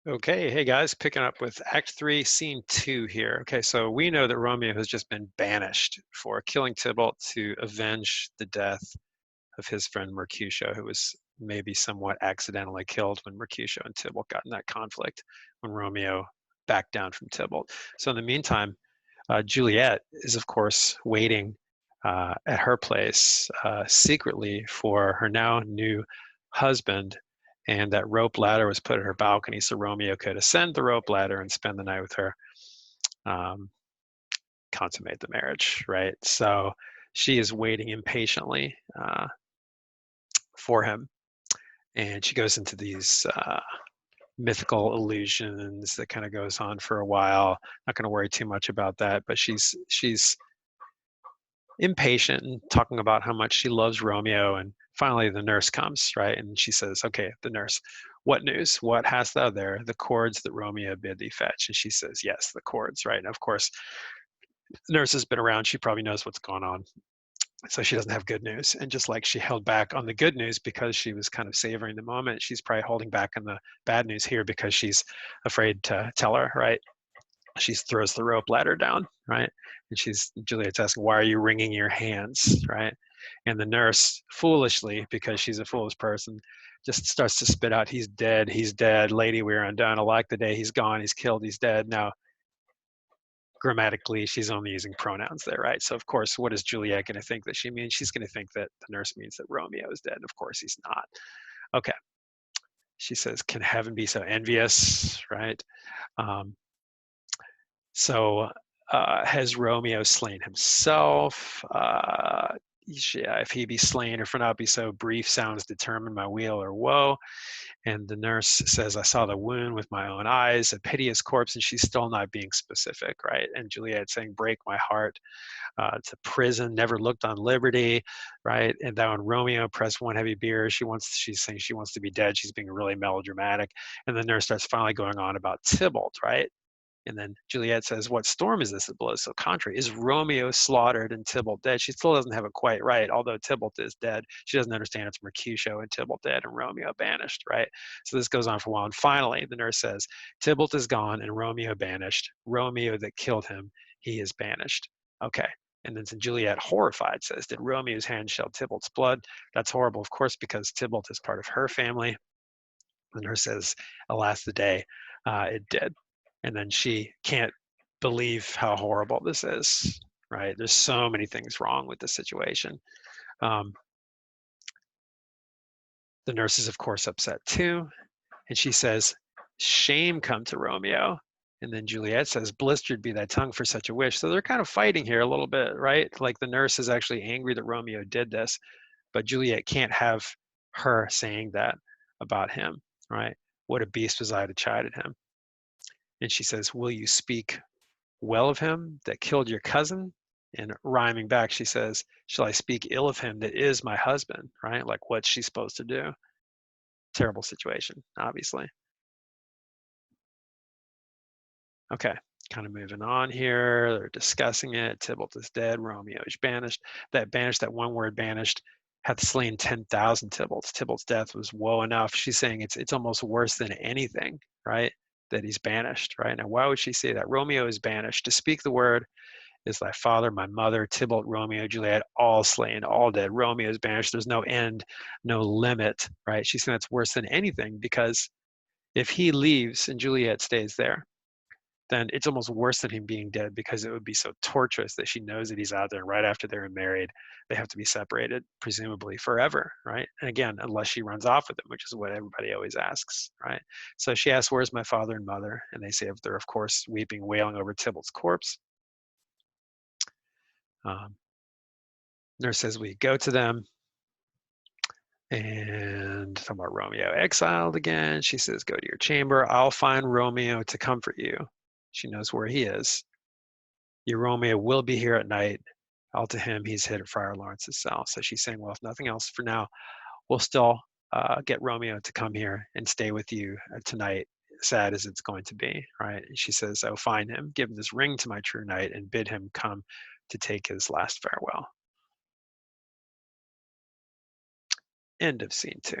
Okay, hey guys, picking up with Act 3, Scene 2 here. Okay, so we know that Romeo has just been banished for killing Tybalt to avenge the death of his friend Mercutio, who was maybe somewhat accidentally killed when Mercutio and Tybalt got in that conflict when Romeo backed down from Tybalt. So in the meantime, Juliet is, of course, waiting at her place secretly for her now new husband. And that rope ladder was put at her balcony so Romeo could ascend the rope ladder and spend the night with her, um, consummate the marriage, right? So she is waiting impatiently for him. And she goes into these mythical illusions that kind of goes on for a while. Not going to worry too much about that, but she's impatient and talking about how much she loves Romeo. And finally, the nurse comes, right? And she says, okay, the nurse, what news? What hast thou there? The cords that Romeo bid thee fetch. And she says, yes, the cords, right? And of course, the nurse has been around. She probably knows what's going on. So she doesn't have good news. And just like she held back on the good news because she was kind of savoring the moment, she's probably holding back on the bad news here because she's afraid to tell her, right? She throws the rope ladder down, right? And Juliet's asking, why are you wringing your hands, right? And the nurse, foolishly, because she's a foolish person, just starts to spit out, he's dead, lady, we're undone. Alack the day, he's gone, he's killed, he's dead. Now, grammatically, she's only using pronouns there, right? So, of course, what is Juliet going to think that she means? She's going to think that the nurse means that Romeo is dead. Of course, he's not. Okay. She says, can heaven be so envious, right? Um, So has Romeo slain himself? Yeah, if he be slain, or for not be so brief, sounds determine my weal or woe. And the nurse says, I saw the wound with my own eyes, a piteous corpse, and she's still not being specific, right? And Juliet saying, break my heart to prison, never looked on liberty, right? And then when Romeo pressed one heavy beer, she's saying she wants to be dead. She's being really melodramatic. And the nurse starts finally going on about Tybalt, right? And then Juliet says, what storm is this that blows so contrary? Is Romeo slaughtered and Tybalt dead? She still doesn't have it quite right. Although Tybalt is dead, she doesn't understand it's Mercutio and Tybalt dead and Romeo banished, right? So this goes on for a while. And finally, the nurse says, Tybalt is gone and Romeo banished. Romeo that killed him, he is banished. Okay. And then Juliet, horrified, says, did Romeo's hand shed Tybalt's blood? That's horrible, of course, because Tybalt is part of her family. The nurse says, alas, the day it did. And then she can't believe how horrible this is, right? There's so many things wrong with the situation. Um, the nurse is, of course, upset too. And she says, shame come to Romeo. And then Juliet says, blistered be thy tongue for such a wish. So they're kind of fighting here a little bit, right? Like the nurse is actually angry that Romeo did this, but Juliet can't have her saying that about him, right? What a beast was I to chide at him. And she says, will you speak well of him that killed your cousin? And rhyming back, she says, shall I speak ill of him that is my husband, right? Like, what's she supposed to do? Terrible situation, obviously. Okay, kind of moving on here. They're discussing it. Tybalt is dead. Romeo is banished. That one word banished, hath slain 10,000 Tybalts. Tybalt's death was woe enough. She's saying it's almost worse than anything, right? That he's banished, right? Now, why would she say that? Romeo is banished. To speak the word is thy father, my mother, Tybalt, Romeo, Juliet, all slain, all dead. Romeo is banished. There's no end, no limit, right? She's saying that's worse than anything because if he leaves and Juliet stays there, then it's almost worse than him being dead because it would be so torturous that she knows that he's out there. Right after they're married, they have to be separated, presumably forever, right? And again, unless she runs off with him, which is what everybody always asks, right? So she asks, where's my father and mother? And they say, they're, of course, weeping, wailing over Tybalt's corpse. Um, Nurse says, we go to them. And talking about Romeo exiled again. She says, go to your chamber. I'll find Romeo to comfort you. She knows where he is. Your Romeo will be here at night. All to him, he's hid at Friar Lawrence's cell. So she's saying, well, if nothing else for now, we'll still get Romeo to come here and stay with you tonight, sad as it's going to be, right? And she says, I'll find him, give him this ring to my true knight, and bid him come to take his last farewell. End of scene 2.